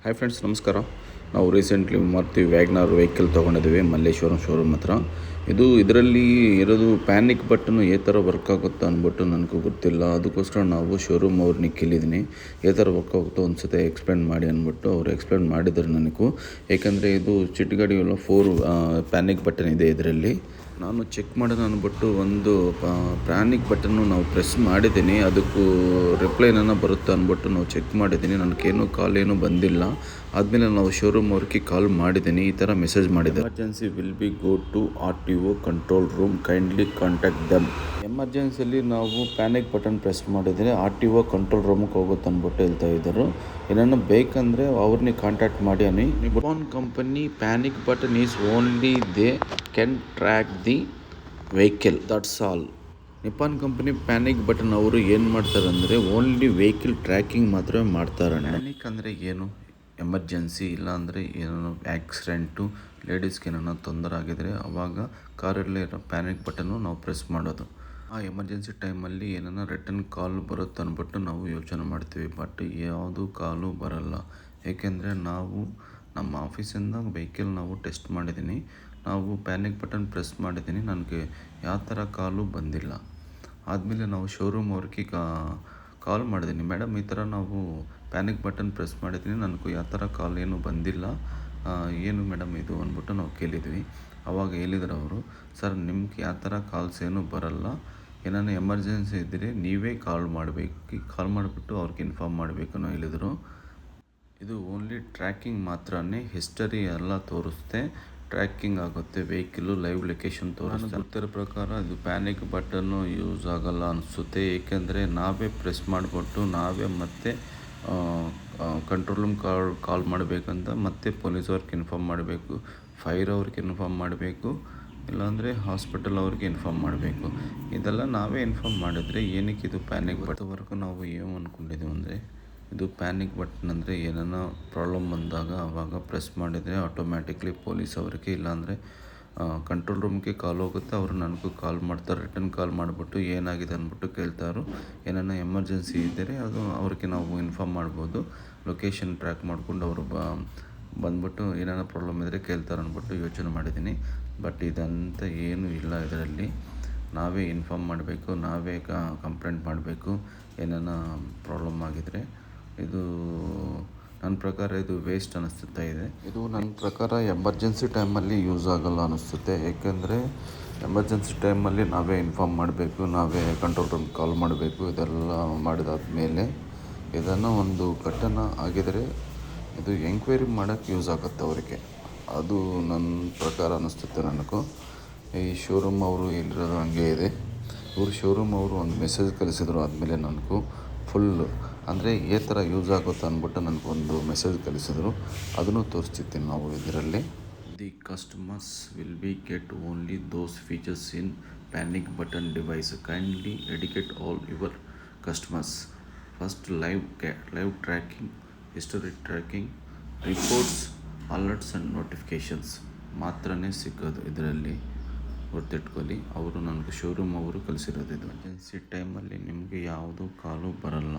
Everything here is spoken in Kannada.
ಹಾಯ್ ಫ್ರೆಂಡ್ಸ್, ನಮಸ್ಕಾರ. ನಾವು ರೀಸೆಂಟ್ಲಿ ಮಾರುತಿ ವ್ಯಾಗ್ನಾರ್ ವೆಹಿಕಲ್ ತೊಗೊಂಡಿದ್ದೀವಿ ಮಲ್ಲೇಶ್ವರಂ ಶೋರೂಮ್ ಹತ್ರ. ಇದರಲ್ಲಿ ಇರೋದು ಪ್ಯಾನಿಕ್ ಬಟನ್ನು ಯಾವ ಥರ ವರ್ಕ್ ಆಗುತ್ತೋ ಅಂದ್ಬಿಟ್ಟು ನನಗೂ ಗೊತ್ತಿಲ್ಲ. ಅದಕ್ಕೋಸ್ಕರ ನಾವು ಶೋರೂಮ್ ಅವ್ರನ್ನ ಕೇಳಿದ್ದೀನಿ, ಯಾವ ಥರ ವರ್ಕ್ ಆಗುತ್ತೋ ಒಂದು ಸತಿ ಎಕ್ಸ್ಪ್ಲೇನ್ ಮಾಡಿ ಅಂದ್ಬಿಟ್ಟು. ಅವರು ಎಕ್ಸ್ಪ್ಲೇನ್ ಮಾಡಿದ್ದಾರೆ ನನಗೂ. ಏಕೆಂದರೆ ಇದು ಚಿಟ್ಟಗಾಡಿಯಲ್ಲ 4 ಪ್ಯಾನಿಕ್ ಬಟನ್ ಇದೆ ಇದರಲ್ಲಿ. ನಾನು ಚೆಕ್ ಮಾಡೋಣ ಅಂದ್ಬಿಟ್ಟು ಒಂದು ಪ್ಯಾನಿಕ್ ಬಟನ್ನು ನಾವು ಪ್ರೆಸ್ ಮಾಡಿದ್ದೀನಿ, ಅದಕ್ಕೂ ರಿಪ್ಲೈ ಏನಾರ ಬರುತ್ತೆ ಅಂದ್ಬಿಟ್ಟು ನಾವು ಚೆಕ್ ಮಾಡಿದ್ದೀನಿ. ನನಗೇನು ಕಾಲ್ ಏನೂ ಬಂದಿಲ್ಲ. ಆದಮೇಲೆ ನಾವು ಶೋರೂಮ್ ಅವ್ರಿಗೆ ಕಾಲ್ ಮಾಡಿದ್ದೀನಿ, ಈ ಥರ ಮೆಸೇಜ್ ಮಾಡಿದೆ. Emergency will be go to RTO control room, kindly contact them. ಎಮರ್ಜೆನ್ಸಿಯಲ್ಲಿ ನಾವು ಪ್ಯಾನಿಕ್ ಬಟನ್ ಪ್ರೆಸ್ ಮಾಡಿದರೆ RTO ಕಂಟ್ರೋಲ್ ರೂಮಿಗೆ ಹೋಗುತ್ತೆ ಅಂದ್ಬಿಟ್ಟು ಹೇಳ್ತಾ ಇದ್ದರು. ಏನಾರು ಬೇಕಂದರೆ ಅವ್ರನ್ನೇ ಕಾಂಟ್ಯಾಕ್ಟ್ ಮಾಡಿ ಅನ್ನಿ. Nippon company panic button is only they can track the vehicle, that's all. Nippon company panic button ಅವರು ಏನು ಮಾಡ್ತಾರೆ ಅಂದರೆ ಓನ್ಲಿ ವೆಹಿಕಲ್ ಟ್ರ್ಯಾಕಿಂಗ್ ಮಾತ್ರ ಮಾಡ್ತಾರೆ. ಪ್ಯಾನಿಕ್ ಅಂದರೆ ಏನು? ಎಮರ್ಜೆನ್ಸಿ, ಇಲ್ಲಾಂದರೆ ಏನೋ ಆ್ಯಕ್ಸಿಡೆಂಟು, ಲೇಡೀಸ್ಗೆ ಏನೋ ತೊಂದರೆ ಆಗಿದರೆ ಆವಾಗ ಕಾರಲ್ಲೇ ಇರೋ ಪ್ಯಾನಿಕ್ ಬಟನ್ನು ನಾವು ಪ್ರೆಸ್ ಮಾಡೋದು. ಆ ಎಮರ್ಜೆನ್ಸಿ ಟೈಮಲ್ಲಿ ಏನೋ ರಿಟರ್ನ್ ಕಾಲ್ ಬರುತ್ತೆ ಅಂದ್ಬಿಟ್ಟು ನಾವು ಯೋಚನೆ ಮಾಡ್ತೀವಿ. ಬಟ್ ಯಾವುದೂ ಕಾಲು ಬರಲ್ಲ. ಏಕೆಂದರೆ ನಾವು ನಮ್ಮ ಆಫೀಸಿಂದ ವೆಹಿಕಲ್ ನಾವು ಟೆಸ್ಟ್ ಮಾಡಿದ್ದೀನಿ, ನಾವು ಪ್ಯಾನಿಕ್ ಬಟನ್ ಪ್ರೆಸ್ ಮಾಡಿದ್ದೀನಿ, ನನಗೆ ಯಾವ ಥರ ಕಾಲು ಬಂದಿಲ್ಲ. ಆದಮೇಲೆ ನಾವು ಶೋರೂಮ್ ಅವ್ರಿಗೆ ಕಾಲ್ ಮಾಡಿದ್ದೀನಿ, ಮೇಡಮ್ ಈ ಥರ ನಾವು ಪ್ಯಾನಿಕ್ ಬಟನ್ ಪ್ರೆಸ್ ಮಾಡಿದ್ದೀನಿ, ನನಗೂ ಯಾವ ಥರ ಕಾಲ್ ಏನೂ ಬಂದಿಲ್ಲ, ಏನು ಮೇಡಮ್ ಇದು ಅಂದ್ಬಿಟ್ಟು ನಾವು ಕೇಳಿದ್ವಿ. ಆವಾಗ ಹೇಳಿದ್ರು ಅವರು, ಸರ್ ನಿಮ್ಗೆ ಯಾವ ಥರ ಕಾಲ್ಸ್ ಏನೂ ಬರಲ್ಲ, ಏನಾರು ಎಮರ್ಜೆನ್ಸಿ ಇದ್ದರೆ ನೀವೇ ಕಾಲ್ ಮಾಡಬೇಕು, ಕಾಲ್ ಮಾಡಿಬಿಟ್ಟು ಅವ್ರಿಗೆ ಇನ್ಫಾರ್ಮ್ ಮಾಡಬೇಕು ಅನ್ನೋ ಹೇಳಿದರು. ಇದು ಓನ್ಲಿ ಟ್ರ್ಯಾಕಿಂಗ್ ಮಾತ್ರನೇ, ಹಿಸ್ಟರಿ ಎಲ್ಲ ತೋರಿಸುತ್ತೆ, ಟ್ರ್ಯಾಕಿಂಗ್ ಆಗುತ್ತೆ, ವೆಹಿಕಲ್ಲು ಲೈವ್ ಲೊಕೇಶನ್ ತೋರಿಸುತ್ತೆ. ಗೊತ್ತಿರೋ ಪ್ರಕಾರ ಇದು ಪ್ಯಾನಿಕ್ ಬಟನ್ನು ಯೂಸ್ ಆಗಲ್ಲ ಅನಿಸುತ್ತೆ. ಏಕೆಂದರೆ ನಾವೇ ಪ್ರೆಸ್ ಮಾಡಿಬಿಟ್ಟು ನಾವೇ ಮತ್ತೆ ಕಂಟ್ರೋಲ್ ರೂಮ್ ಕಾಲ್ ಮಾಡಬೇಕಂತ, ಮತ್ತೆ ಪೊಲೀಸ್ ಅವ್ರಿಗೆ ಇನ್ಫಾರ್ಮ್ ಮಾಡಬೇಕು, ಫೈರ್ ಅವ್ರಿಗೆ ಇನ್ಫಾರ್ಮ್ ಮಾಡಬೇಕು, ಇಲ್ಲಾಂದರೆ ಹಾಸ್ಪಿಟಲ್ ಅವ್ರಿಗೆ ಇನ್ಫಾರ್ಮ್ ಮಾಡಬೇಕು. ಇದೆಲ್ಲ ನಾವೇ ಇನ್ಫಾರ್ಮ್ ಮಾಡಿದರೆ ಏನಕ್ಕೆ ಇದು ಪ್ಯಾನಿಕ್ ಬಟನ್ವರೆಗೂ ನಾವು ಏನು ಅಂದ್ಕೊಂಡಿದ್ದೀವಿ ಅಂದರೆ, ಇದು ಪ್ಯಾನಿಕ್ ಬಟನ್ ಅಂದರೆ ಏನಾರ ಪ್ರಾಬ್ಲಮ್ ಬಂದಾಗ ಆವಾಗ ಪ್ರೆಸ್ ಮಾಡಿದರೆ ಆಟೋಮ್ಯಾಟಿಕ್ಲಿ ಪೊಲೀಸ್ ಅವರಿಗೆ ಇಲ್ಲಾಂದರೆ ಕಂಟ್ರೋಲ್ ರೂಮ್ಗೆ ಕಾಲ್ ಹೋಗುತ್ತೆ. ಅವರು ನನಗೂ ಕಾಲ್ ಮಾಡ್ತಾರೆ, ರಿಟರ್ನ್ ಕಾಲ್ ಮಾಡಿಬಿಟ್ಟು ಏನಾಗಿದೆ ಅಂದ್ಬಿಟ್ಟು ಕೇಳ್ತಾರೋ. ಏನಾರ ಎಮರ್ಜೆನ್ಸಿ ಇದ್ದರೆ ಅದು ಅವ್ರಿಗೆ ನಾವು ಇನ್ಫಾರ್ಮ್ ಮಾಡ್ಬೋದು. ಲೊಕೇಶನ್ ಟ್ರ್ಯಾಕ್ ಮಾಡಿಕೊಂಡು ಅವರು ಬಂದ್ಬಿಟ್ಟು ಏನಾರ ಪ್ರಾಬ್ಲಮ್ ಇದ್ದರೆ ಕೇಳ್ತಾರೆ ಅಂದ್ಬಿಟ್ಟು ಯೋಚನೆ ಮಾಡಿದ್ದೀನಿ. ಬಟ್ ಇದಂತ ಏನೂ ಇಲ್ಲ ಇದರಲ್ಲಿ. ನಾವೇ ಇನ್ಫಾರ್ಮ್ ಮಾಡಬೇಕು, ನಾವೇ ಕಂಪ್ಲೇಂಟ್ ಮಾಡಬೇಕು ಏನಾರ ಪ್ರಾಬ್ಲಮ್ ಆಗಿದರೆ. ಇದು ನನ್ನ ಪ್ರಕಾರ ಇದು ವೇಸ್ಟ್ ಅನ್ನಿಸ್ತಾ ಇದೆ. ಇದು ನನ್ನ ಪ್ರಕಾರ ಎಮರ್ಜೆನ್ಸಿ ಟೈಮಲ್ಲಿ ಯೂಸ್ ಆಗಲ್ಲ ಅನ್ನಿಸುತ್ತೆ. ಏಕೆಂದರೆ ಎಮರ್ಜೆನ್ಸಿ ಟೈಮಲ್ಲಿ ನಾವೇ ಇನ್ಫಾರ್ಮ್ ಮಾಡಬೇಕು, ನಾವೇ ಕಂಟ್ರೋಲ್ ರೂಮ್ ಕಾಲ್ ಮಾಡಬೇಕು. ಇದೆಲ್ಲ ಮಾಡಿದಾದ್ಮೇಲೆ ಇದನ್ನು ಒಂದು ಘಟನೆ ಆಗಿದರೆ ಇದು ಎಂಕ್ವೈರಿ ಮಾಡೋಕ್ಕೆ ಯೂಸ್ ಆಗುತ್ತೆ ಅವರಿಗೆ. ಅದು ನನ್ನ ಪ್ರಕಾರ ಅನ್ನಿಸುತ್ತೆ ನನಗೂ. ಈ ಶೋರೂಮ್ ಅವರು ಎಲ್ಲಿರೋದು ಹಂಗೆ ಇದೆ. ಇವರು ಶೋರೂಮ್ ಅವರು ಒಂದು ಮೆಸೇಜ್ ಕಳಿಸಿದ್ರು ಆದಮೇಲೆ ನನಗೂ ಫುಲ್ಲು ಅಂದರೆ ಈ ಥರ ಯೂಸ್ ಆಗುತ್ತೆ ಅಂದ್ಬಿಟ್ಟು ನನಗೊಂದು ಮೆಸೇಜ್ ಕಳಿಸಿದ್ರು. ಅದನ್ನು ತೋರಿಸ್ತಿರ್ತೀನಿ ನಾವು ಇದರಲ್ಲಿ. The customers will be get only those features in panic button device, kindly educate all your customers. First live tracking, history tracking, reports, alerts and notifications ಮಾತ್ರನೇ ಸಿಗೋದು ಇದರಲ್ಲಿ. ಗೊತ್ತಿಟ್ಕೊಳ್ಳಿ, ಅವರು ನನಗೆ ಶೋರೂಮ್ ಅವರು ಕಳಿಸಿರೋದು ಇದು. ಎಮರ್ಜೆನ್ಸಿ ಟೈಮಲ್ಲಿ ನಿಮಗೆ ಯಾವುದೂ ಕಾಲು ಬರಲ್ಲ.